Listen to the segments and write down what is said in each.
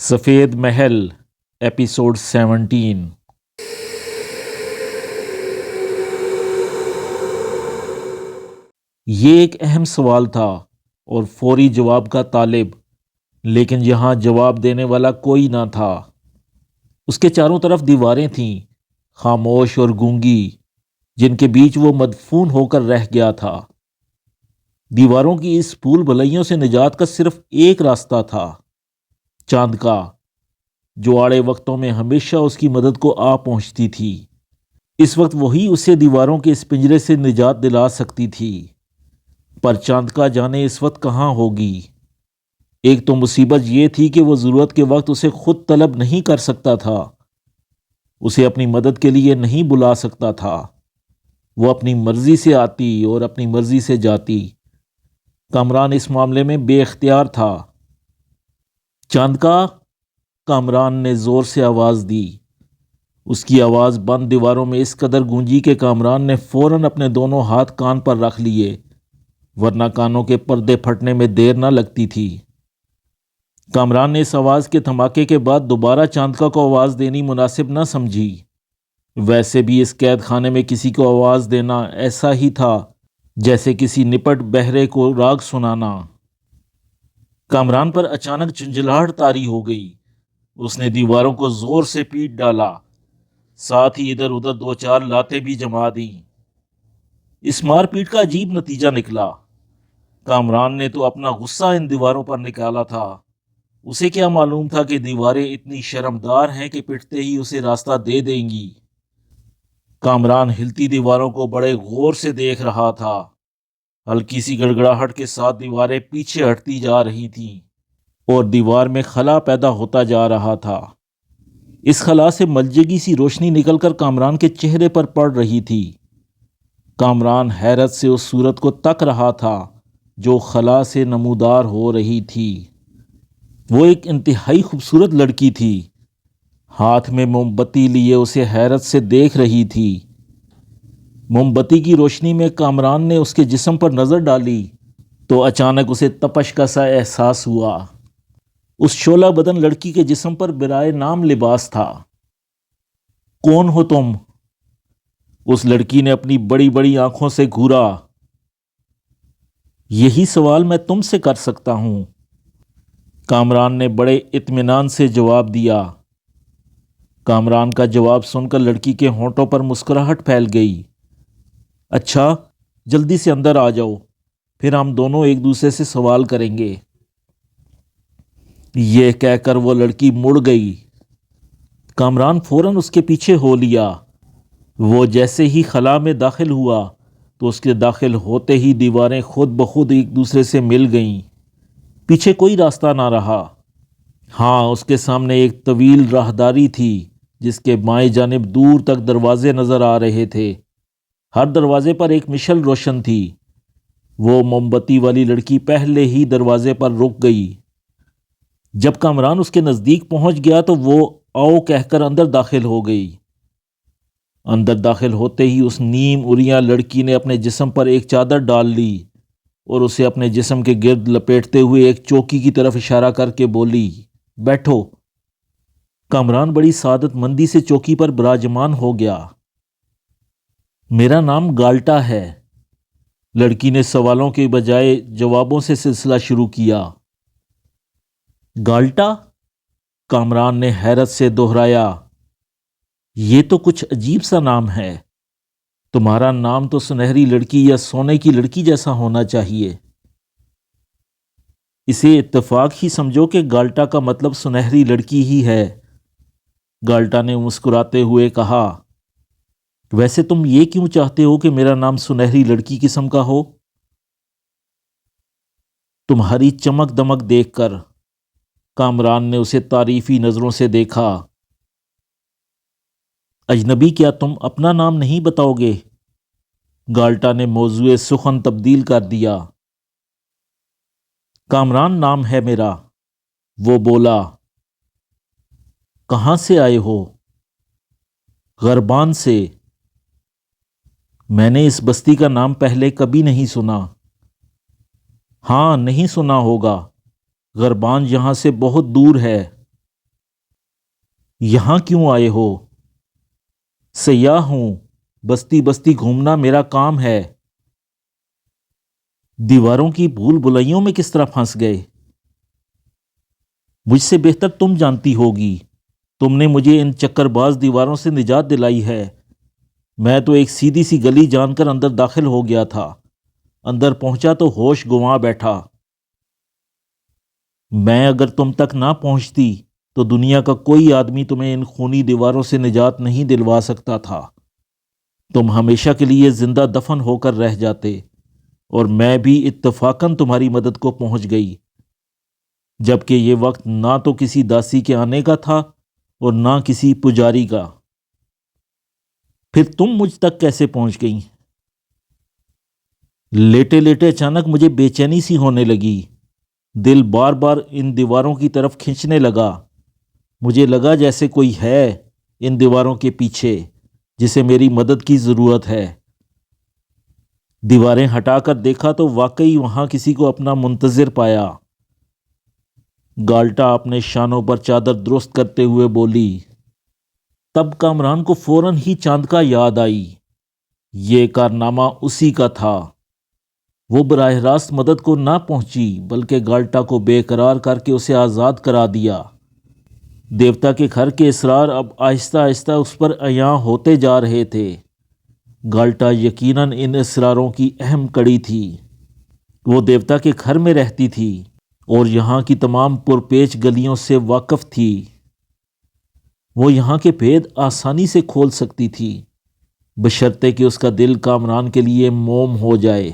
سفید محل ایپیسوڈ 17۔ یہ ایک اہم سوال تھا اور فوری جواب کا طالب، لیکن یہاں جواب دینے والا کوئی نہ تھا۔ اس کے چاروں طرف دیواریں تھیں، خاموش اور گونگی، جن کے بیچ وہ مدفون ہو کر رہ گیا تھا۔ دیواروں کی اس پھول بھلائیوں سے نجات کا صرف ایک راستہ تھا، چاند کا، جو آڑے وقتوں میں ہمیشہ اس کی مدد کو آ پہنچتی تھی۔ اس وقت وہی اسے دیواروں کے اس پنجرے سے نجات دلا سکتی تھی، پر چاند کا جانے اس وقت کہاں ہوگی۔ ایک تو مصیبت یہ تھی کہ وہ ضرورت کے وقت اسے خود طلب نہیں کر سکتا تھا، اسے اپنی مدد کے لیے نہیں بلا سکتا تھا۔ وہ اپنی مرضی سے آتی اور اپنی مرضی سے جاتی۔ کامران اس معاملے میں بے اختیار تھا۔ چاند کا، کامران نے زور سے آواز دی۔ اس کی آواز بند دیواروں میں اس قدر گونجی کہ کامران نے فوراً اپنے دونوں ہاتھ کان پر رکھ لیے، ورنہ کانوں کے پردے پھٹنے میں دیر نہ لگتی تھی۔ کامران نے اس آواز کے دھماکے کے بعد دوبارہ چاندکا کو آواز دینی مناسب نہ سمجھی۔ ویسے بھی اس قید خانے میں کسی کو آواز دینا ایسا ہی تھا جیسے کسی نپٹ بہرے کو راگ سنانا۔ کامران پر اچانک جھنجھلاہٹ طاری ہو گئی۔ اس نے دیواروں کو زور سے پیٹ ڈالا، ساتھ ہی ادھر ادھر دو چار لاتیں بھی جما دیں۔ اس مار پیٹ کا عجیب نتیجہ نکلا۔ کامران نے تو اپنا غصہ ان دیواروں پر نکالا تھا۔ اسے کیا معلوم تھا کہ دیواریں اتنی شرمدار ہیں کہ پٹتے ہی اسے راستہ دے دیں گی۔ کامران ہلتی دیواروں کو بڑے غور سے دیکھ رہا تھا۔ ہلکی سی گڑگڑاہٹ کے ساتھ دیواریں پیچھے ہٹتی جا رہی تھیں اور دیوار میں خلا پیدا ہوتا جا رہا تھا۔ اس خلا سے ملجگی سی روشنی نکل کر کامران کے چہرے پر پڑ رہی تھی۔ کامران حیرت سے اس صورت کو تک رہا تھا جو خلا سے نمودار ہو رہی تھی۔ وہ ایک انتہائی خوبصورت لڑکی تھی، ہاتھ میں موم بتی لیے اسے حیرت سے دیکھ رہی تھی۔ موم بتی کی روشنی میں کامران نے اس کے جسم پر نظر ڈالی تو اچانک اسے تپش کا سا احساس ہوا۔ اس شعلہ بدن لڑکی کے جسم پر برائے نام لباس تھا۔ کون ہو تم؟ اس لڑکی نے اپنی بڑی بڑی آنکھوں سے گھورا۔ یہی سوال میں تم سے کر سکتا ہوں، کامران نے بڑے اطمینان سے جواب دیا۔ کامران کا جواب سن کر لڑکی کے ہونٹوں پر مسکراہٹ پھیل گئی۔ اچھا، جلدی سے اندر آ جاؤ، پھر ہم دونوں ایک دوسرے سے سوال کریں گے۔ یہ کہہ کر وہ لڑکی مڑ گئی۔ کامران فوراً اس کے پیچھے ہو لیا۔ وہ جیسے ہی خلا میں داخل ہوا تو اس کے داخل ہوتے ہی دیواریں خود بخود ایک دوسرے سے مل گئیں۔ پیچھے کوئی راستہ نہ رہا۔ ہاں، اس کے سامنے ایک طویل راہداری تھی جس کے بائیں جانب دور تک دروازے نظر آ رہے تھے۔ ہر دروازے پر ایک مشل روشن تھی۔ وہ موم بتی والی لڑکی پہلے ہی دروازے پر رک گئی۔ جب کامران اس کے نزدیک پہنچ گیا تو وہ آؤ کہہ کر اندر داخل ہو گئی۔ اندر داخل ہوتے ہی اس نیم اریاں لڑکی نے اپنے جسم پر ایک چادر ڈال لی اور اسے اپنے جسم کے گرد لپیٹتے ہوئے ایک چوکی کی طرف اشارہ کر کے بولی، بیٹھو۔ کامران بڑی سعادت مندی سے چوکی پر براجمان ہو گیا۔ میرا نام گالٹا ہے، لڑکی نے سوالوں کے بجائے جوابوں سے سلسلہ شروع کیا۔ گالٹا؟ کامران نے حیرت سے دہرایا۔ یہ تو کچھ عجیب سا نام ہے۔ تمہارا نام تو سنہری لڑکی یا سونے کی لڑکی جیسا ہونا چاہیے۔ اسے اتفاق ہی سمجھو کہ گالٹا کا مطلب سنہری لڑکی ہی ہے، گالٹا نے مسکراتے ہوئے کہا۔ ویسے تم یہ کیوں چاہتے ہو کہ میرا نام سنہری لڑکی قسم کا ہو؟ تمہاری چمک دمک دیکھ کر، کامران نے اسے تعریفی نظروں سے دیکھا۔ اجنبی، کیا تم اپنا نام نہیں بتاؤ گے؟ گالٹا نے موضوع سخن تبدیل کر دیا۔ کامران نام ہے میرا، وہ بولا۔ کہاں سے آئے ہو؟ غربان سے۔ میں نے اس بستی کا نام پہلے کبھی نہیں سنا۔ ہاں، نہیں سنا ہوگا، غربان یہاں سے بہت دور ہے۔ یہاں کیوں آئے ہو؟ سیاح ہوں، بستی بستی گھومنا میرا کام ہے۔ دیواروں کی بھول بھلائیوں میں کس طرح پھنس گئے؟ مجھ سے بہتر تم جانتی ہوگی۔ تم نے مجھے ان چکر باز دیواروں سے نجات دلائی ہے۔ میں تو ایک سیدھی سی گلی جان کر اندر داخل ہو گیا تھا۔ اندر پہنچا تو ہوش گنوا بیٹھا۔ میں اگر تم تک نہ پہنچتی تو دنیا کا کوئی آدمی تمہیں ان خونی دیواروں سے نجات نہیں دلوا سکتا تھا۔ تم ہمیشہ کے لیے زندہ دفن ہو کر رہ جاتے، اور میں بھی اتفاقاً تمہاری مدد کو پہنچ گئی، جبکہ یہ وقت نہ تو کسی داسی کے آنے کا تھا اور نہ کسی پجاری کا۔ پھر تم مجھ تک کیسے پہنچ گئیں؟ لیٹے لیٹے اچانک مجھے بے چینی سی ہونے لگی۔ دل بار بار ان دیواروں کی طرف کھنچنے لگا۔ مجھے لگا جیسے کوئی ہے ان دیواروں کے پیچھے جسے میری مدد کی ضرورت ہے۔ دیواریں ہٹا کر دیکھا تو واقعی وہاں کسی کو اپنا منتظر پایا۔ گالٹا اپنے شانوں پر چادر درست کرتے ہوئے بولی۔ تب کامران کو فوراً ہی چاند کا یاد آئی۔ یہ کارنامہ اسی کا تھا۔ وہ براہ راست مدد کو نہ پہنچی بلکہ گالٹا کو بے قرار کر کے اسے آزاد کرا دیا۔ دیوتا کے گھر کے اسرار اب آہستہ آہستہ اس پر عیاں ہوتے جا رہے تھے۔ گالٹا یقیناً ان اسراروں کی اہم کڑی تھی۔ وہ دیوتا کے گھر میں رہتی تھی اور یہاں کی تمام پرپیچ گلیوں سے واقف تھی۔ وہ یہاں کے بھید آسانی سے کھول سکتی تھی، بشرطے کہ اس کا دل کامران کے لیے موم ہو جائے۔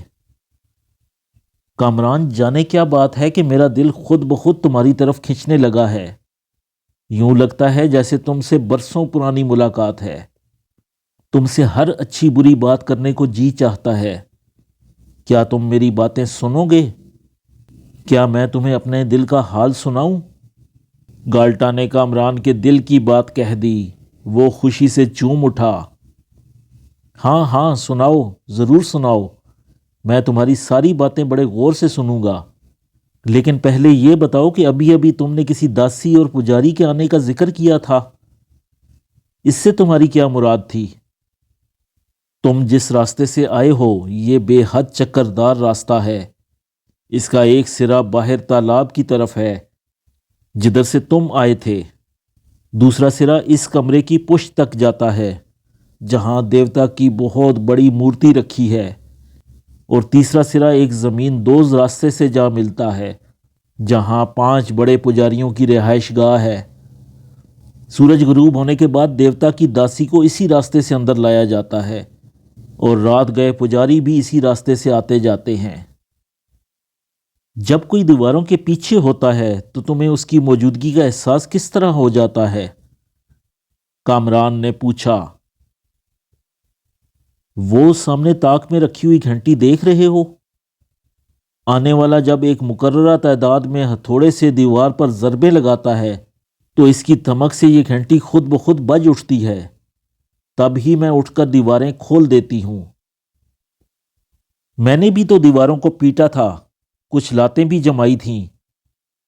کامران، جانے کیا بات ہے کہ میرا دل خود بخود تمہاری طرف کھنچنے لگا ہے۔ یوں لگتا ہے جیسے تم سے برسوں پرانی ملاقات ہے۔ تم سے ہر اچھی بری بات کرنے کو جی چاہتا ہے۔ کیا تم میری باتیں سنو گے؟ کیا میں تمہیں اپنے دل کا حال سناؤں؟ گالٹا نے کامران کے دل کی بات کہہ دی۔ وہ خوشی سے چوم اٹھا۔ ہاں ہاں، سناؤ، ضرور سناؤ۔ میں تمہاری ساری باتیں بڑے غور سے سنوں گا، لیکن پہلے یہ بتاؤ کہ ابھی ابھی تم نے کسی داسی اور پجاری کے آنے کا ذکر کیا تھا۔ اس سے تمہاری کیا مراد تھی؟ تم جس راستے سے آئے ہو یہ بے حد چکردار راستہ ہے۔ اس کا ایک سرا باہر تالاب کی طرف ہے جدھر سے تم آئے تھے۔ دوسرا سرا اس کمرے کی پشت تک جاتا ہے جہاں دیوتا کی بہت بڑی مورتی رکھی ہے، اور تیسرا سرا ایک زمین دوز راستے سے جا ملتا ہے جہاں 5 بڑے پجاریوں کی رہائش گاہ ہے۔ سورج غروب ہونے کے بعد دیوتا کی داسی کو اسی راستے سے اندر لایا جاتا ہے، اور رات گئے پجاری بھی اسی راستے سے آتے جاتے ہیں۔ جب کوئی دیواروں کے پیچھے ہوتا ہے تو تمہیں اس کی موجودگی کا احساس کس طرح ہو جاتا ہے؟ کامران نے پوچھا۔ وہ سامنے طاق میں رکھی ہوئی گھنٹی دیکھ رہے ہو؟ آنے والا جب ایک مقررہ تعداد میں ہتھوڑے سے دیوار پر ضربے لگاتا ہے تو اس کی دھمک سے یہ گھنٹی خود بخود بج اٹھتی ہے۔ تب ہی میں اٹھ کر دیواریں کھول دیتی ہوں۔ میں نے بھی تو دیواروں کو پیٹا تھا، کچھ لاتیں بھی جمائی تھیں۔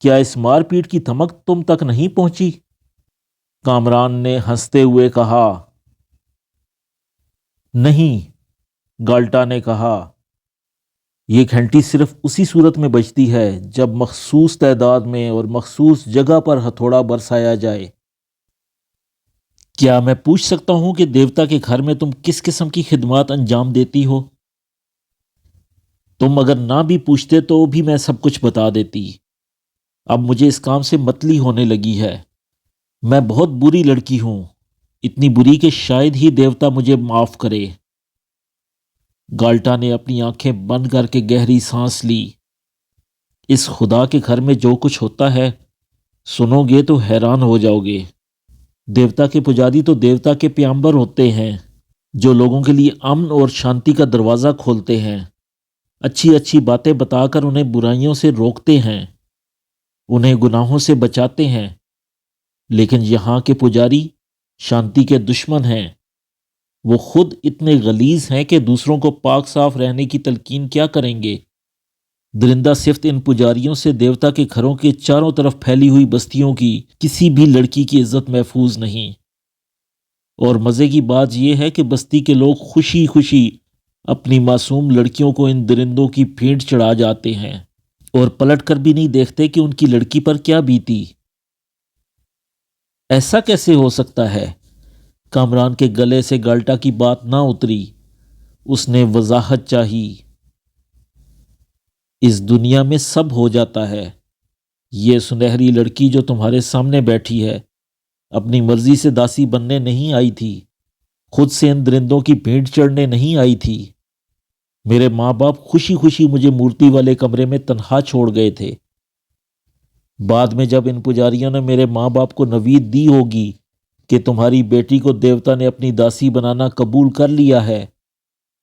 کیا اس مار پیٹ کی دھمک تم تک نہیں پہنچی؟ کامران نے ہنستے ہوئے کہا۔ نہیں، گالٹا نے کہا، یہ گھنٹی صرف اسی صورت میں بجتی ہے جب مخصوص تعداد میں اور مخصوص جگہ پر ہتھوڑا برسایا جائے۔ کیا میں پوچھ سکتا ہوں کہ دیوتا کے گھر میں تم کس قسم کی خدمات انجام دیتی ہو؟ تم اگر نہ بھی پوچھتے تو بھی میں سب کچھ بتا دیتی۔ اب مجھے اس کام سے متلی ہونے لگی ہے۔ میں بہت بری لڑکی ہوں، اتنی بری کہ شاید ہی دیوتا مجھے معاف کرے۔ گالٹا نے اپنی آنکھیں بند کر کے گہری سانس لی۔ اس خدا کے گھر میں جو کچھ ہوتا ہے سنو گے تو حیران ہو جاؤ گے۔ دیوتا کے پجاری تو دیوتا کے پیامبر ہوتے ہیں جو لوگوں کے لیے امن اور شانتی کا دروازہ کھولتے ہیں، اچھی اچھی باتیں بتا کر انہیں برائیوں سے روکتے ہیں، انہیں گناہوں سے بچاتے ہیں۔ لیکن یہاں کے پجاری شانتی کے دشمن ہیں۔ وہ خود اتنے غلیظ ہیں کہ دوسروں کو پاک صاف رہنے کی تلقین کیا کریں گے؟ درندہ صفت ان پجاریوں سے دیوتا کے گھروں کے چاروں طرف پھیلی ہوئی بستیوں کی کسی بھی لڑکی کی عزت محفوظ نہیں۔ اور مزے کی بات یہ ہے کہ بستی کے لوگ خوشی خوشی اپنی معصوم لڑکیوں کو ان درندوں کی بھیٹ چڑھا جاتے ہیں اور پلٹ کر بھی نہیں دیکھتے کہ ان کی لڑکی پر کیا بیتی۔ ایسا کیسے ہو سکتا ہے؟ کامران کے گلے سے گالٹا کی بات نہ اتری۔ اس نے وضاحت چاہی۔ اس دنیا میں سب ہو جاتا ہے۔ یہ سنہری لڑکی جو تمہارے سامنے بیٹھی ہے اپنی مرضی سے داسی بننے نہیں آئی تھی، خود سے ان درندوں کی بھیٹ چڑھنے نہیں آئی تھی۔ میرے ماں باپ خوشی خوشی مجھے مورتی والے کمرے میں تنہا چھوڑ گئے تھے۔ بعد میں جب ان پجاریوں نے میرے ماں باپ کو نوید دی ہوگی کہ تمہاری بیٹی کو دیوتا نے اپنی داسی بنانا قبول کر لیا ہے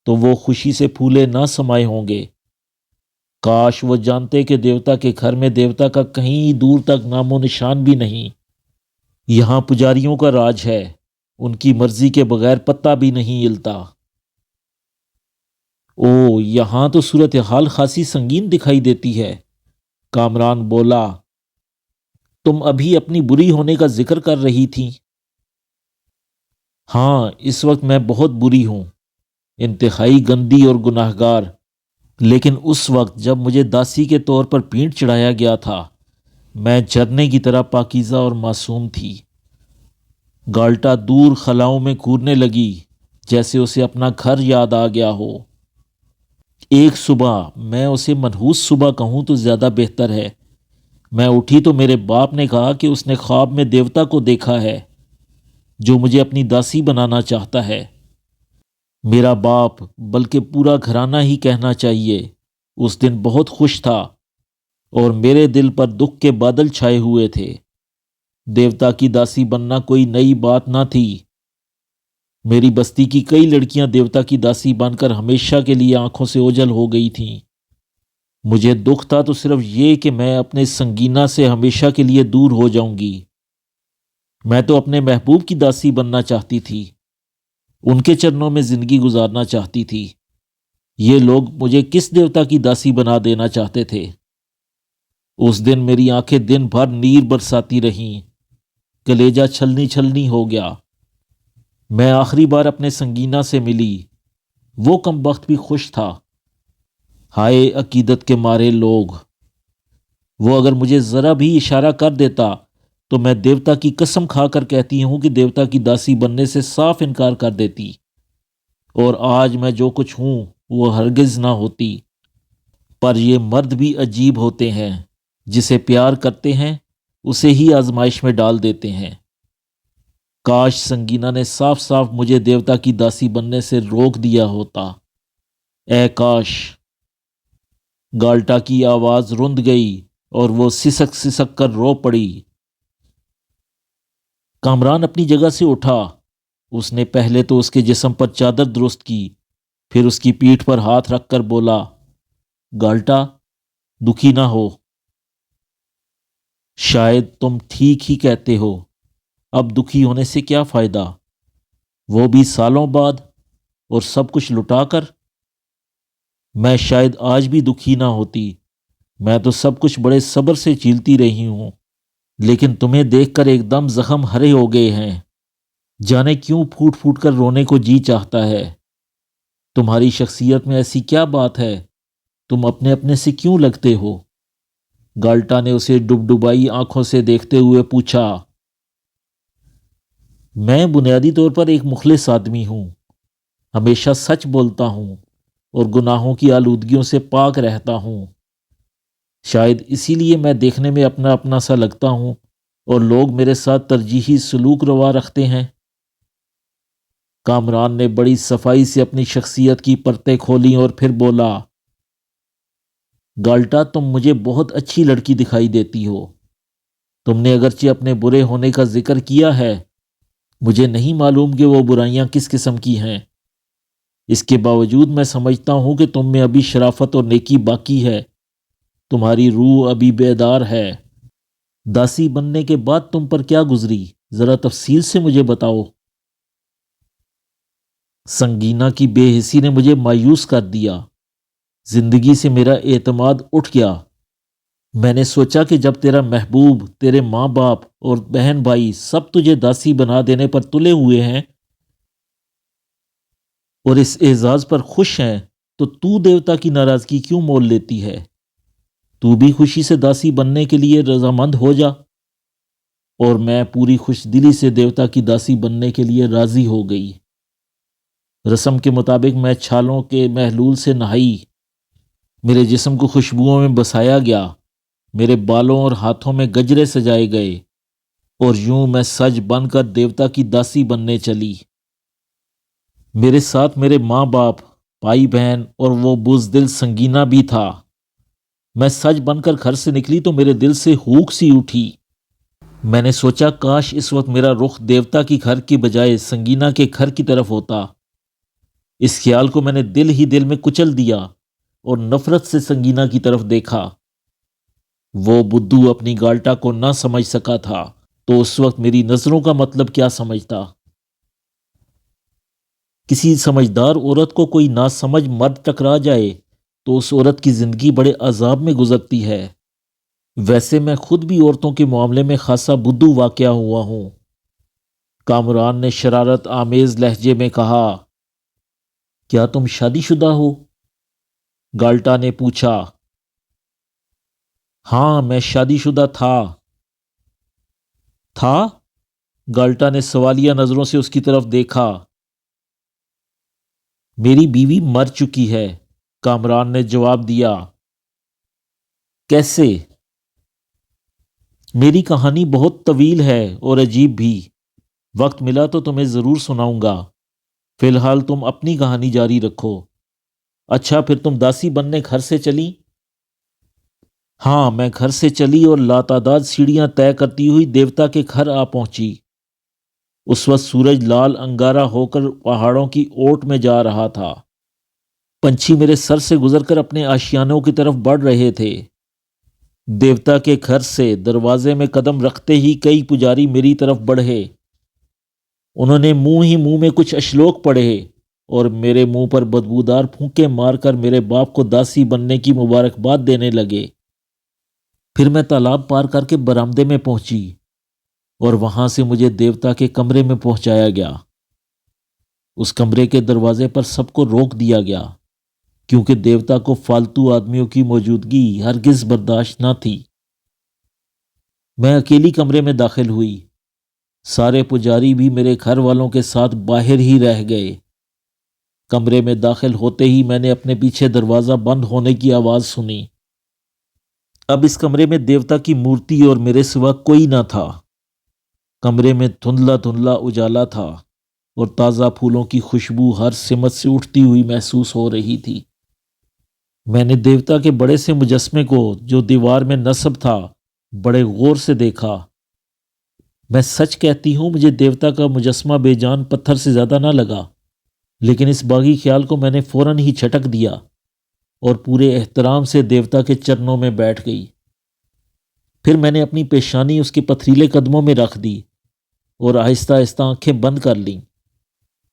تو وہ خوشی سے پھولے نہ سمائے ہوں گے۔ کاش وہ جانتے کہ دیوتا کے گھر میں دیوتا کا کہیں دور تک نام و نشان بھی نہیں۔ یہاں پجاریوں کا راج ہے، ان کی مرضی کے بغیر پتہ بھی نہیں ہلتا۔ او، یہاں تو صورتحال خاصی سنگین دکھائی دیتی ہے، کامران بولا۔ تم ابھی اپنی بری ہونے کا ذکر کر رہی تھی۔ ہاں، اس وقت میں بہت بری ہوں، انتہائی گندی اور گناہگار، لیکن اس وقت جب مجھے داسی کے طور پر بھیٹ چڑھایا گیا تھا میں جھرنے کی طرح پاکیزہ اور معصوم تھی۔ گالٹا دور خلاؤں میں گھورنے لگی جیسے اسے اپنا گھر یاد آ گیا ہو۔ ایک صبح، میں اسے منحوس صبح کہوں تو زیادہ بہتر ہے، میں اٹھی تو میرے باپ نے کہا کہ اس نے خواب میں دیوتا کو دیکھا ہے جو مجھے اپنی داسی بنانا چاہتا ہے۔ میرا باپ، بلکہ پورا گھرانہ ہی کہنا چاہیے، اس دن بہت خوش تھا اور میرے دل پر دکھ کے بادل چھائے ہوئے تھے۔ دیوتا کی داسی بننا کوئی نئی بات نہ تھی۔ میری بستی کی کئی لڑکیاں دیوتا کی داسی بن کر ہمیشہ کے لیے آنکھوں سے اوجھل ہو گئی تھیں۔ مجھے دکھ تھا تو صرف یہ کہ میں اپنے سنگینا سے ہمیشہ کے لیے دور ہو جاؤں گی۔ میں تو اپنے محبوب کی داسی بننا چاہتی تھی، ان کے چرنوں میں زندگی گزارنا چاہتی تھی۔ یہ لوگ مجھے کس دیوتا کی داسی بنا دینا چاہتے تھے؟ اس دن میری آنکھیں دن بھر نیر برساتی رہیں، کلیجہ چھلنی چھلنی ہو گیا۔ میں آخری بار اپنے سنگینا سے ملی، وہ کمبخت بھی خوش تھا۔ ہائے عقیدت کے مارے لوگ! وہ اگر مجھے ذرا بھی اشارہ کر دیتا تو میں دیوتا کی قسم کھا کر کہتی ہوں کہ دیوتا کی داسی بننے سے صاف انکار کر دیتی، اور آج میں جو کچھ ہوں وہ ہرگز نہ ہوتی۔ پر یہ مرد بھی عجیب ہوتے ہیں، جسے پیار کرتے ہیں اسے ہی آزمائش میں ڈال دیتے ہیں۔ کاش سنگینا نے صاف صاف مجھے دیوتا کی داسی بننے سے روک دیا ہوتا، اے کاش! گالٹا کی آواز رند گئی اور وہ سسک سسک کر رو پڑی۔ کامران اپنی جگہ سے اٹھا۔ اس نے پہلے تو اس کے جسم پر چادر درست کی، پھر اس کی پیٹھ پر ہاتھ رکھ کر بولا، گالٹا، دکھی نہ ہو۔ شاید تم ٹھیک ہی کہتے ہو، اب دکھی ہونے سے کیا فائدہ، وہ بھی سالوں بعد، اور سب کچھ لٹا کر۔ میں شاید آج بھی دکھی نہ ہوتی، میں تو سب کچھ بڑے صبر سے جھیلتی رہی ہوں، لیکن تمہیں دیکھ کر ایک دم زخم ہرے ہو گئے ہیں، جانے کیوں پھوٹ پھوٹ کر رونے کو جی چاہتا ہے۔ تمہاری شخصیت میں ایسی کیا بات ہے، تم اپنے اپنے سے کیوں لگتے ہو؟ گالٹا نے اسے ڈبڈبائی آنکھوں سے دیکھتے ہوئے پوچھا۔ میں بنیادی طور پر ایک مخلص آدمی ہوں، ہمیشہ سچ بولتا ہوں اور گناہوں کی آلودگیوں سے پاک رہتا ہوں۔ شاید اسی لیے میں دیکھنے میں اپنا اپنا سا لگتا ہوں اور لوگ میرے ساتھ ترجیحی سلوک روا رکھتے ہیں۔ کامران نے بڑی صفائی سے اپنی شخصیت کی پرتیں کھولیں اور پھر بولا، گالٹا، تم مجھے بہت اچھی لڑکی دکھائی دیتی ہو۔ تم نے اگرچہ اپنے برے ہونے کا ذکر کیا ہے، مجھے نہیں معلوم کہ وہ برائیاں کس قسم کی ہیں۔ اس کے باوجود میں سمجھتا ہوں کہ تم میں ابھی شرافت اور نیکی باقی ہے، تمہاری روح ابھی بیدار ہے۔ داسی بننے کے بعد تم پر کیا گزری، ذرا تفصیل سے مجھے بتاؤ۔ سنگینا کی بے حسی نے مجھے مایوس کر دیا۔ زندگی سے میرا اعتماد اٹھ گیا۔ میں نے سوچا کہ جب تیرا محبوب، تیرے ماں باپ اور بہن بھائی سب تجھے داسی بنا دینے پر تلے ہوئے ہیں اور اس اعزاز پر خوش ہیں، تو دیوتا کی ناراضگی کیوں مول لیتی ہے؟ تو بھی خوشی سے داسی بننے کے لیے رضامند ہو جا۔ اور میں پوری خوش دلی سے دیوتا کی داسی بننے کے لیے راضی ہو گئی۔ رسم کے مطابق میں چھالوں کے محلول سے نہائی، میرے جسم کو خوشبوؤں میں بسایا گیا، میرے بالوں اور ہاتھوں میں گجرے سجائے گئے، اور یوں میں سج بن کر دیوتا کی داسی بننے چلی۔ میرے ساتھ میرے ماں باپ، بھائی بہن اور وہ بزدل سنگینا بھی تھا۔ میں سج بن کر گھر سے نکلی تو میرے دل سے ہوک سی اٹھی۔ میں نے سوچا کاش اس وقت میرا رخ دیوتا کی گھر کی بجائے سنگینا کے گھر کی طرف ہوتا۔ اس خیال کو میں نے دل ہی دل میں کچل دیا اور نفرت سے سنگینا کی طرف دیکھا۔ وہ بدھو اپنی گالٹا کو نہ سمجھ سکا تھا تو اس وقت میری نظروں کا مطلب کیا سمجھتا؟ کسی سمجھدار عورت کو کوئی ناسمجھ مرد ٹکرا جائے تو اس عورت کی زندگی بڑے عذاب میں گزرتی ہے۔ ویسے میں خود بھی عورتوں کے معاملے میں خاصا بدھو واقع ہوا ہوں۔ کامران نے شرارت آمیز لہجے میں کہا، کیا تم شادی شدہ ہو؟ گالٹا نے پوچھا۔ ہاں، میں شادی شدہ تھا۔ تھا؟ گالٹا نے سوالیہ نظروں سے اس کی طرف دیکھا۔ میری بیوی مر چکی ہے، کامران نے جواب دیا۔ کیسے؟ میری کہانی بہت طویل ہے اور عجیب بھی، وقت ملا تو تمہیں ضرور سناؤں گا۔ فی الحال تم اپنی کہانی جاری رکھو۔ اچھا، پھر تم داسی بننے گھر سے چلی؟ ہاں، میں گھر سے چلی اور لاتعداد سیڑھیاں طے کرتی ہوئی دیوتا کے گھر آ پہنچی۔ اس وقت سورج لال انگارہ ہو کر پہاڑوں کی اوٹ میں جا رہا تھا۔ پنچھی میرے سر سے گزر کر اپنے آشیانوں کی طرف بڑھ رہے تھے۔ دیوتا کے گھر سے دروازے میں قدم رکھتے ہی کئی پجاری میری طرف بڑھے۔ انہوں نے منہ ہی منہ میں کچھ اشلوک پڑھے اور میرے منہ پر بدبودار پھونکے مار کر میرے باپ کو داسی بننے کی مبارکباد دینے لگے۔ پھر میں تالاب پار کر کے برآمدے میں پہنچی اور وہاں سے مجھے دیوتا کے کمرے میں پہنچایا گیا۔ اس کمرے کے دروازے پر سب کو روک دیا گیا کیونکہ دیوتا کو فالتو آدمیوں کی موجودگی ہرگز برداشت نہ تھی۔ میں اکیلی کمرے میں داخل ہوئی۔ سارے پجاری بھی میرے گھر والوں کے ساتھ باہر ہی رہ گئے۔ کمرے میں داخل ہوتے ہی میں نے اپنے پیچھے دروازہ بند ہونے کی آواز سنی۔ اب اس کمرے میں دیوتا کی مورتی اور میرے سوا کوئی نہ تھا۔ کمرے میں دھندلا دھندلا اجالا تھا اور تازہ پھولوں کی خوشبو ہر سمت سے اٹھتی ہوئی محسوس ہو رہی تھی۔ میں نے دیوتا کے بڑے سے مجسمے کو جو دیوار میں نصب تھا بڑے غور سے دیکھا۔ میں سچ کہتی ہوں، مجھے دیوتا کا مجسمہ بے جان پتھر سے زیادہ نہ لگا، لیکن اس باغی خیال کو میں نے فوراً ہی چھٹک دیا اور پورے احترام سے دیوتا کے چرنوں میں بیٹھ گئی۔ پھر میں نے اپنی پیشانی اس کے پتھریلے قدموں میں رکھ دی اور آہستہ آہستہ آنکھیں بند کر لیں۔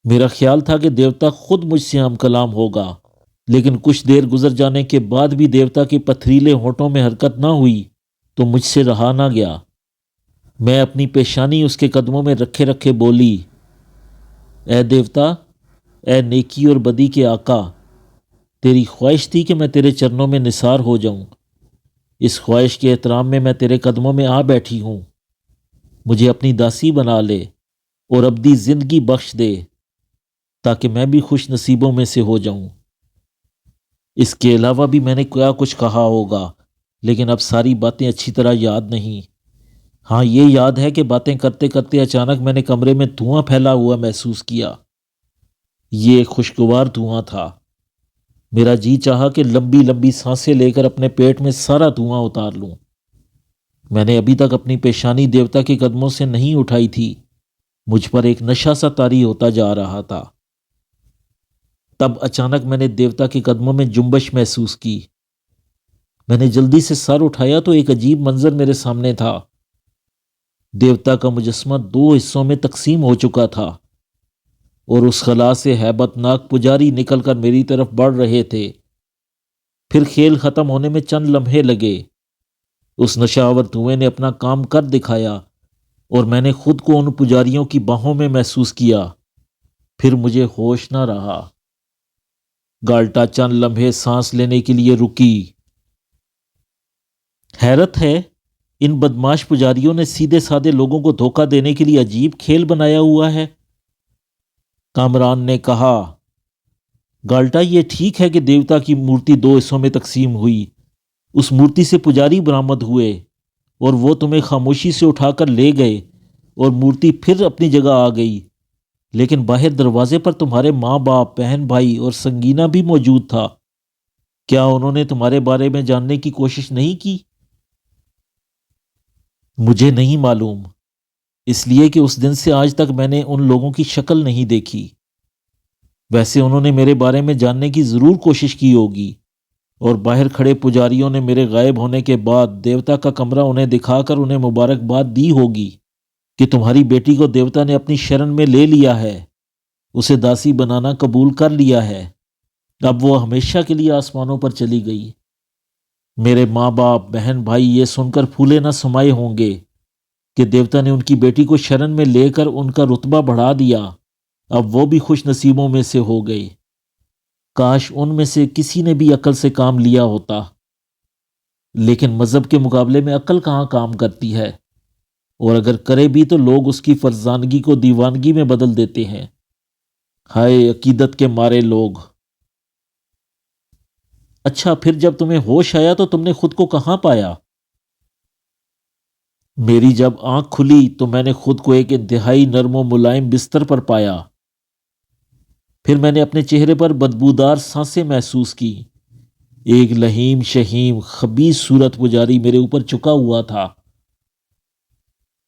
میرا خیال تھا کہ دیوتا خود مجھ سے ہم کلام ہوگا، لیکن کچھ دیر گزر جانے کے بعد بھی دیوتا کے پتھریلے ہونٹوں میں حرکت نہ ہوئی تو مجھ سے رہا نہ گیا۔ میں اپنی پیشانی اس کے قدموں میں رکھے رکھے بولی، اے دیوتا، اے نیکی اور بدی کے آقا، تیری خواہش تھی کہ میں تیرے چرنوں میں نثار ہو جاؤں۔ اس خواہش کے احترام میں تیرے قدموں میں آ بیٹھی ہوں۔ مجھے اپنی داسی بنا لے اور ابدی زندگی بخش دے تاکہ میں بھی خوش نصیبوں میں سے ہو جاؤں۔ اس کے علاوہ بھی میں نے کیا کچھ کہا ہوگا، لیکن اب ساری باتیں اچھی طرح یاد نہیں۔ ہاں، یہ یاد ہے کہ باتیں کرتے کرتے اچانک میں نے کمرے میں دھواں پھیلا ہوا محسوس کیا۔ یہ ایک خوشگوار دھواں تھا۔ میرا جی چاہا کہ لمبی لمبی سانسیں لے کر اپنے پیٹ میں سارا دھواں اتار لوں۔ میں نے ابھی تک اپنی پیشانی دیوتا کے قدموں سے نہیں اٹھائی تھی۔ مجھ پر ایک نشہ سا طاری ہوتا جا رہا تھا۔ تب اچانک میں نے دیوتا کے قدموں میں جنبش محسوس کی۔ میں نے جلدی سے سر اٹھایا تو ایک عجیب منظر میرے سامنے تھا۔ دیوتا کا مجسمہ 2 حصوں میں تقسیم ہو چکا تھا اور اس خلا سے ہیبت ناک پجاری نکل کر میری طرف بڑھ رہے تھے۔ پھر کھیل ختم ہونے میں چند لمحے لگے۔ اس نشاور دھوئیں نے اپنا کام کر دکھایا اور میں نے خود کو ان پجاریوں کی باہوں میں محسوس کیا۔ پھر مجھے ہوش نہ رہا۔ گالٹا چند لمحے سانس لینے کے لیے رکی۔ حیرت ہے، ان بدماش پجاریوں نے سیدھے سادے لوگوں کو دھوکہ دینے کے لیے عجیب کھیل بنایا ہوا ہے، کامران نے کہا۔ گالٹا، یہ ٹھیک ہے کہ دیوتا کی مورتی 2 حصوں میں تقسیم ہوئی۔ اس مورتی سے پجاری برآمد ہوئے اور وہ تمہیں خاموشی سے اٹھا کر لے گئے اور مورتی پھر اپنی جگہ آ گئی، لیکن باہر دروازے پر تمہارے ماں باپ، بہن بھائی اور سنگینہ بھی موجود تھا۔ کیا انہوں نے تمہارے بارے میں جاننے کی کوشش نہیں کی؟ مجھے نہیں معلوم، اس لیے کہ اس دن سے آج تک میں نے ان لوگوں کی شکل نہیں دیکھی۔ ویسے انہوں نے میرے بارے میں جاننے کی ضرور کوشش کی ہوگی، اور باہر کھڑے پجاریوں نے میرے غائب ہونے کے بعد دیوتا کا کمرہ انہیں دکھا کر انہیں مبارکباد دی ہوگی کہ تمہاری بیٹی کو دیوتا نے اپنی شرن میں لے لیا ہے، اسے داسی بنانا قبول کر لیا ہے۔ اب وہ ہمیشہ کے لیے آسمانوں پر چلی گئی۔ میرے ماں باپ، بہن بھائی یہ سن کر پھولے نہ سمائے ہوں گے کہ دیوتا نے ان کی بیٹی کو شرن میں لے کر ان کا رتبہ بڑھا دیا۔ اب وہ بھی خوش نصیبوں میں سے ہو گئے۔ کاش ان میں سے کسی نے بھی عقل سے کام لیا ہوتا، لیکن مذہب کے مقابلے میں عقل کہاں کام کرتی ہے، اور اگر کرے بھی تو لوگ اس کی فرزانگی کو دیوانگی میں بدل دیتے ہیں۔ ہائے عقیدت کے مارے لوگ! اچھا، پھر جب تمہیں ہوش آیا تو تم نے خود کو کہاں پایا؟ میری جب آنکھ کھلی تو میں نے خود کو ایک انتہائی نرم و ملائم بستر پر پایا۔ پھر میں نے اپنے چہرے پر بدبودار سانسیں محسوس کی۔ ایک لہیم شہیم خبیث صورت پجاری میرے اوپر چکا ہوا تھا۔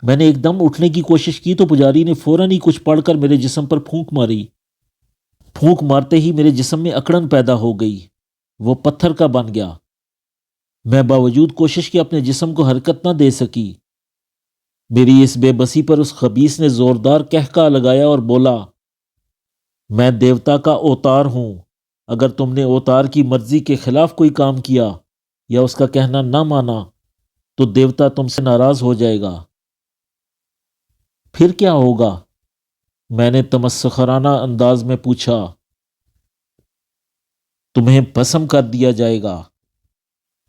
میں نے ایک دم اٹھنے کی کوشش کی تو پجاری نے فوراً ہی کچھ پڑھ کر میرے جسم پر پھونک ماری۔ پھونک مارتے ہی میرے جسم میں اکڑن پیدا ہو گئی، وہ پتھر کا بن گیا۔ میں باوجود کوشش کے اپنے جسم کو حرکت نہ دے سکی۔ میری اس بے بسی پر اس خبیث نے زوردار قہقہہ لگایا اور بولا، میں دیوتا کا اوتار ہوں۔ اگر تم نے اوتار کی مرضی کے خلاف کوئی کام کیا یا اس کا کہنا نہ مانا تو دیوتا تم سے ناراض ہو جائے گا۔ پھر کیا ہوگا؟ میں نے تمسخرانہ انداز میں پوچھا۔ تمہیں بھسم کر دیا جائے گا،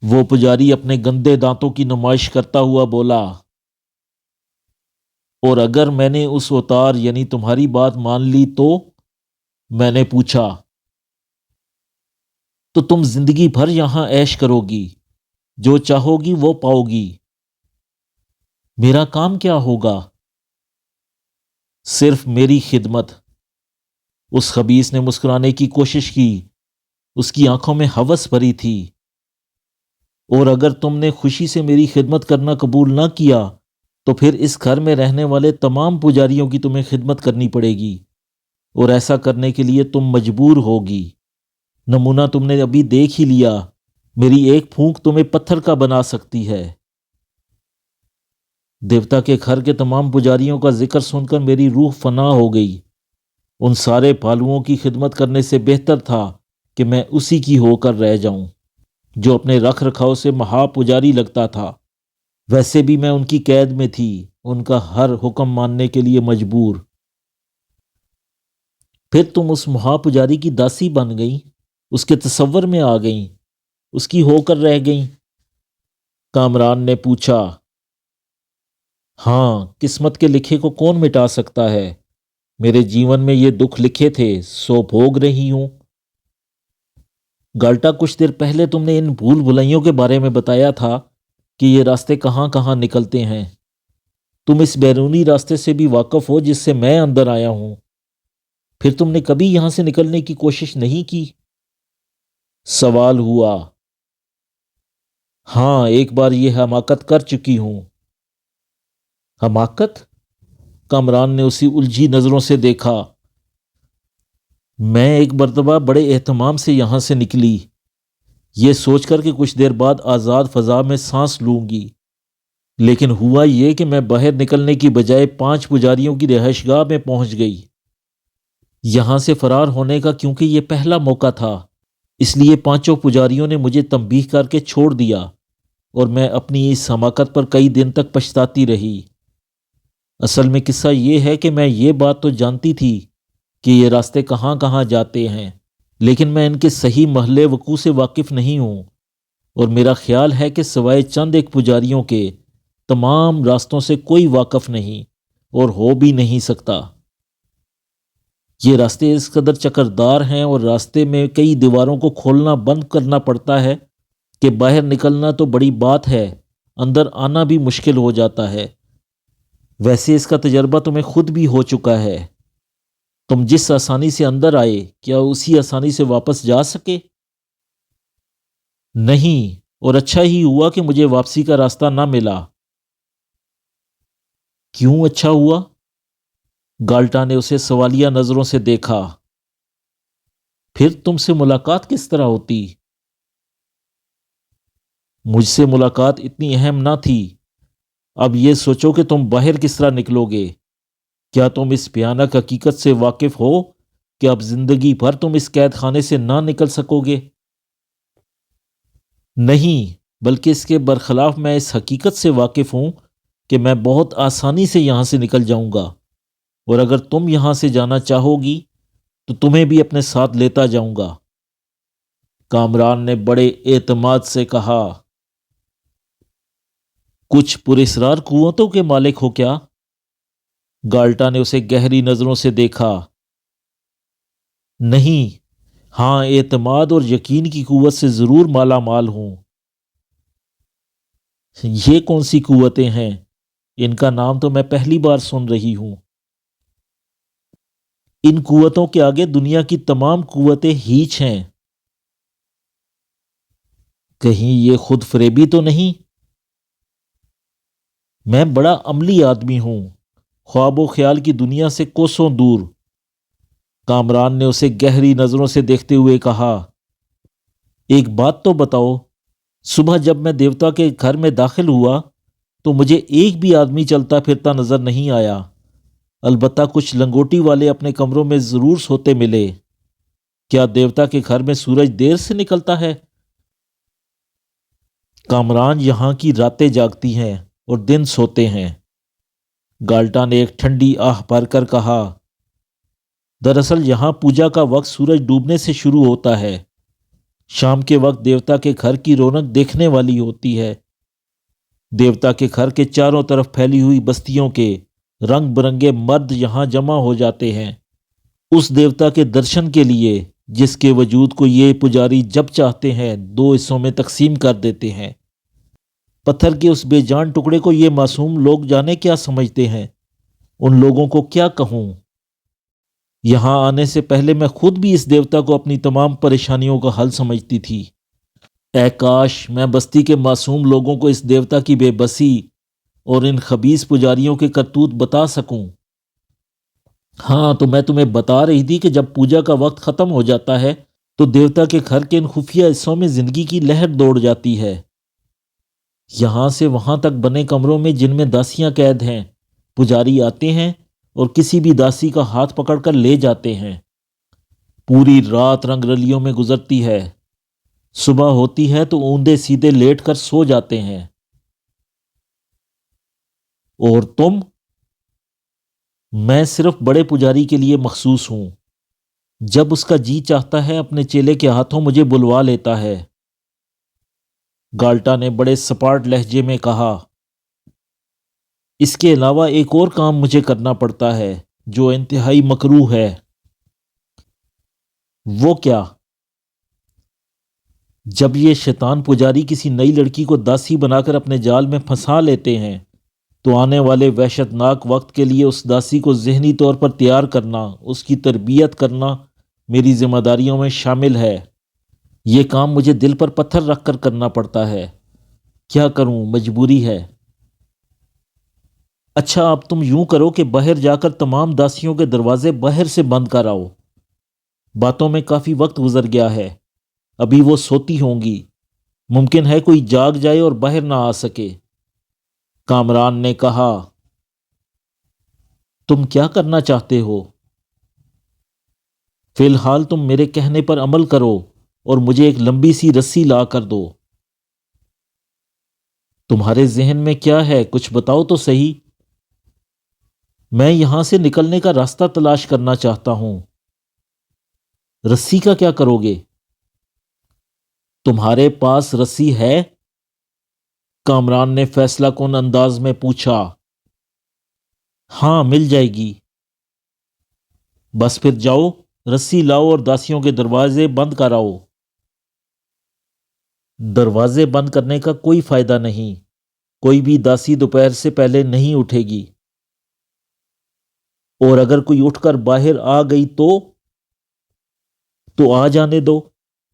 وہ پجاری اپنے گندے دانتوں کی نمائش کرتا ہوا بولا۔ اور اگر میں نے اس اوتار یعنی تمہاری بات مان لی تو؟ میں نے پوچھا۔ تو تم زندگی بھر یہاں عیش کرو گی، جو چاہو گی وہ پاؤ گی۔ میرا کام کیا ہوگا؟ صرف میری خدمت۔ اس خبیث نے مسکرانے کی کوشش کی، اس کی آنکھوں میں ہوس بھری تھی۔ اور اگر تم نے خوشی سے میری خدمت کرنا قبول نہ کیا تو پھر اس گھر میں رہنے والے تمام پجاریوں کی تمہیں خدمت کرنی پڑے گی، اور ایسا کرنے کے لیے تم مجبور ہوگی۔ نمونہ تم نے ابھی دیکھ ہی لیا، میری ایک پھونک تمہیں پتھر کا بنا سکتی ہے۔ دیوتا کے گھر کے تمام پجاریوں کا ذکر سن کر میری روح فنا ہو گئی۔ ان سارے پھالوؤں کی خدمت کرنے سے بہتر تھا کہ میں اسی کی ہو کر رہ جاؤں جو اپنے رکھ رکھاؤ سے مہا پجاری لگتا تھا۔ ویسے بھی میں ان کی قید میں تھی، ان کا ہر حکم ماننے کے لیے مجبور۔ پھر تم اس مہا پجاری کی داسی بن گئیں، اس کے تصور میں آ گئیں، اس کی ہو کر رہ گئیں؟ کامران نے پوچھا۔ ہاں، قسمت کے لکھے کو کون مٹا سکتا ہے؟ میرے جیون میں یہ دکھ لکھے تھے، سو بھوگ رہی ہوں۔ گالٹا، کچھ دیر پہلے تم نے ان بھول بھلائیوں کے بارے میں بتایا تھا کہ یہ راستے کہاں کہاں نکلتے ہیں۔ تم اس بیرونی راستے سے بھی واقف ہو جس سے میں اندر آیا ہوں۔ پھر تم نے کبھی یہاں سے نکلنے کی کوشش نہیں کی؟ سوال ہوا۔ ہاں، ایک بار یہ حماقت کر چکی ہوں۔ حماقت؟ کامران نے اسی الجھی نظروں سے دیکھا۔ میں ایک مرتبہ بڑے اہتمام سے یہاں سے نکلی، یہ سوچ کر کہ کچھ دیر بعد آزاد فضا میں سانس لوں گی، لیکن ہوا یہ کہ میں باہر نکلنے کی بجائے 5 پجاریوں کی رہائش گاہ میں پہنچ گئی۔ یہاں سے فرار ہونے کا کیونکہ یہ پہلا موقع تھا، اس لیے پانچوں پجاریوں نے مجھے تنبیہ کر کے چھوڑ دیا اور میں اپنی اس حماقت پر کئی دن تک پچھتاتی رہی۔ اصل میں قصہ یہ ہے کہ میں یہ بات تو جانتی تھی کہ یہ راستے کہاں کہاں جاتے ہیں، لیکن میں ان کے صحیح محل وقوع سے واقف نہیں ہوں، اور میرا خیال ہے کہ سوائے چند ایک پجاریوں کے تمام راستوں سے کوئی واقف نہیں اور ہو بھی نہیں سکتا۔ یہ راستے اس قدر چکردار ہیں اور راستے میں کئی دیواروں کو کھولنا بند کرنا پڑتا ہے کہ باہر نکلنا تو بڑی بات ہے، اندر آنا بھی مشکل ہو جاتا ہے۔ ویسے اس کا تجربہ تمہیں خود بھی ہو چکا ہے۔ تم جس آسانی سے اندر آئے، کیا اسی آسانی سے واپس جا سکے؟ نہیں، اور اچھا ہی ہوا کہ مجھے واپسی کا راستہ نہ ملا۔ کیوں اچھا ہوا؟ گالٹا نے اسے سوالیہ نظروں سے دیکھا۔ پھر تم سے ملاقات کس طرح ہوتی؟ مجھ سے ملاقات اتنی اہم نہ تھی۔ اب یہ سوچو کہ تم باہر کس طرح نکلو گے۔ کیا تم اس بھیانک حقیقت سے واقف ہو کہ اب زندگی بھر تم اس قید خانے سے نہ نکل سکو گے؟ نہیں، بلکہ اس کے برخلاف میں اس حقیقت سے واقف ہوں کہ میں بہت آسانی سے یہاں سے نکل جاؤں گا، اور اگر تم یہاں سے جانا چاہو گی تو تمہیں بھی اپنے ساتھ لیتا جاؤں گا۔ کامران نے بڑے اعتماد سے کہا۔ کچھ پراسرار قوتوں کے مالک ہو کیا؟ گالٹا نے اسے گہری نظروں سے دیکھا۔ نہیں، ہاں، اعتماد اور یقین کی قوت سے ضرور مالا مال ہوں۔ یہ کون سی قوتیں ہیں؟ ان کا نام تو میں پہلی بار سن رہی ہوں۔ ان قوتوں کے آگے دنیا کی تمام قوتیں ہیچ ہیں۔ کہیں یہ خود فریبی تو نہیں؟ میں بڑا عملی آدمی ہوں، خواب و خیال کی دنیا سے کوسوں دور۔ کامران نے اسے گہری نظروں سے دیکھتے ہوئے کہا۔ ایک بات تو بتاؤ، صبح جب میں دیوتا کے گھر میں داخل ہوا تو مجھے ایک بھی آدمی چلتا پھرتا نظر نہیں آیا، البتہ کچھ لنگوٹی والے اپنے کمروں میں ضرور سوتے ملے۔ کیا دیوتا کے گھر میں سورج دیر سے نکلتا ہے؟ کامران، یہاں کی راتیں جاگتی ہیں اور دن سوتے ہیں۔ گالٹا نے ایک ٹھنڈی آہ بھر کر کہا۔ دراصل یہاں پوجا کا وقت سورج ڈوبنے سے شروع ہوتا ہے۔ شام کے وقت دیوتا کے گھر کی رونق دیکھنے والی ہوتی ہے۔ دیوتا کے گھر کے چاروں طرف پھیلی ہوئی بستیوں کے رنگ برنگے مرد یہاں جمع ہو جاتے ہیں، اس دیوتا کے درشن کے لیے جس کے وجود کو یہ پجاری جب چاہتے ہیں دو حصوں میں تقسیم کر دیتے ہیں۔ پتھر کے اس بے جان ٹکڑے کو یہ معصوم لوگ جانے کیا سمجھتے ہیں؟ ان لوگوں کو کیا کہوں؟ یہاں آنے سے پہلے میں خود بھی اس دیوتا کو اپنی تمام پریشانیوں کا حل سمجھتی تھی۔ اے کاش میں بستی کے معصوم لوگوں کو اس دیوتا کی بے بسی اور ان خبیث پجاریوں کے کرتوت بتا سکوں۔ ہاں، تو میں تمہیں بتا رہی تھی کہ جب پوجا کا وقت ختم ہو جاتا ہے تو دیوتا کے گھر کے ان خفیہ حصوں میں زندگی کی لہر دوڑ جاتی ہے۔ یہاں سے وہاں تک بنے کمروں میں جن میں داسیاں قید ہیں، پجاری آتے ہیں اور کسی بھی داسی کا ہاتھ پکڑ کر لے جاتے ہیں۔ پوری رات رنگ رلیوں میں گزرتی ہے۔ صبح ہوتی ہے تو اوندے سیدھے لیٹ کر سو جاتے ہیں۔ اور تم؟ میں صرف بڑے پجاری کے لیے مخصوص ہوں۔ جب اس کا جی چاہتا ہے اپنے چیلے کے ہاتھوں مجھے بلوا لیتا ہے۔ گالٹا نے بڑے سپاٹ لہجے میں کہا۔ اس کے علاوہ ایک اور کام مجھے کرنا پڑتا ہے جو انتہائی مکروہ ہے۔ وہ کیا؟ جب یہ شیطان پجاری کسی نئی لڑکی کو داسی بنا کر اپنے جال میں پھنسا لیتے ہیں تو آنے والے وحشت ناک وقت کے لیے اس داسی کو ذہنی طور پر تیار کرنا، اس کی تربیت کرنا میری ذمہ داریوں میں شامل ہے۔ یہ کام مجھے دل پر پتھر رکھ کر کرنا پڑتا ہے۔ کیا کروں، مجبوری ہے۔ اچھا، اب تم یوں کرو کہ باہر جا کر تمام داسیوں کے دروازے باہر سے بند کر آؤ۔ باتوں میں کافی وقت گزر گیا ہے، ابھی وہ سوتی ہوں گی، ممکن ہے کوئی جاگ جائے اور باہر نہ آ سکے۔ کامران نے کہا۔ تم کیا کرنا چاہتے ہو؟ فی الحال تم میرے کہنے پر عمل کرو اور مجھے ایک لمبی سی رسی لا کر دو۔ تمہارے ذہن میں کیا ہے؟ کچھ بتاؤ تو صحیح۔ میں یہاں سے نکلنے کا راستہ تلاش کرنا چاہتا ہوں۔ رسی کا کیا کرو گے؟ تمہارے پاس رسی ہے؟ کامران نے فیصلہ کن انداز میں پوچھا۔ ہاں، مل جائے گی۔ بس پھر جاؤ، رسی لاؤ اور داسیوں کے دروازے بند کراؤ۔ دروازے بند کرنے کا کوئی فائدہ نہیں، کوئی بھی داسی دوپہر سے پہلے نہیں اٹھے گی، اور اگر کوئی اٹھ کر باہر آ گئی تو آ جانے دو،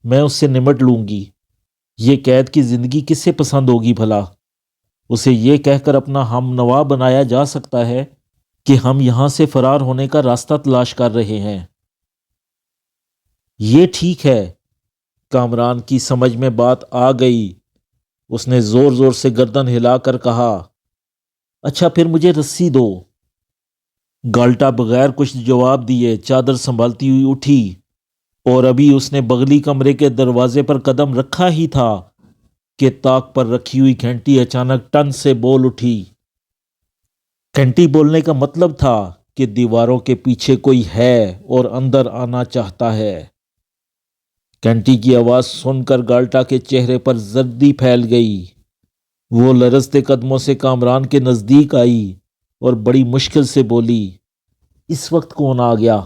میں اس سے نمٹ لوں گی۔ یہ قید کی زندگی کس سے پسند ہوگی بھلا؟ اسے یہ کہہ کر اپنا ہم نوا بنایا جا سکتا ہے کہ ہم یہاں سے فرار ہونے کا راستہ تلاش کر رہے ہیں۔ یہ ٹھیک ہے۔ کامران کی سمجھ میں بات آ گئی۔ اس نے زور زور سے گردن ہلا کر کہا، اچھا پھر مجھے رسی دو۔ گالٹا بغیر کچھ جواب دیے چادر سنبھالتی ہوئی اٹھی، اور ابھی اس نے بغلی کمرے کے دروازے پر قدم رکھا ہی تھا کہ طاق پر رکھی ہوئی گھنٹی اچانک ٹن سے بول اٹھی۔ گھنٹی بولنے کا مطلب تھا کہ دیواروں کے پیچھے کوئی ہے اور اندر آنا چاہتا ہے۔ گھنٹی کی آواز سن کر گالٹا کے چہرے پر زردی پھیل گئی۔ وہ لرزتے قدموں سے کامران کے نزدیک آئی اور بڑی مشکل سے بولی، اس وقت کون آ گیا؟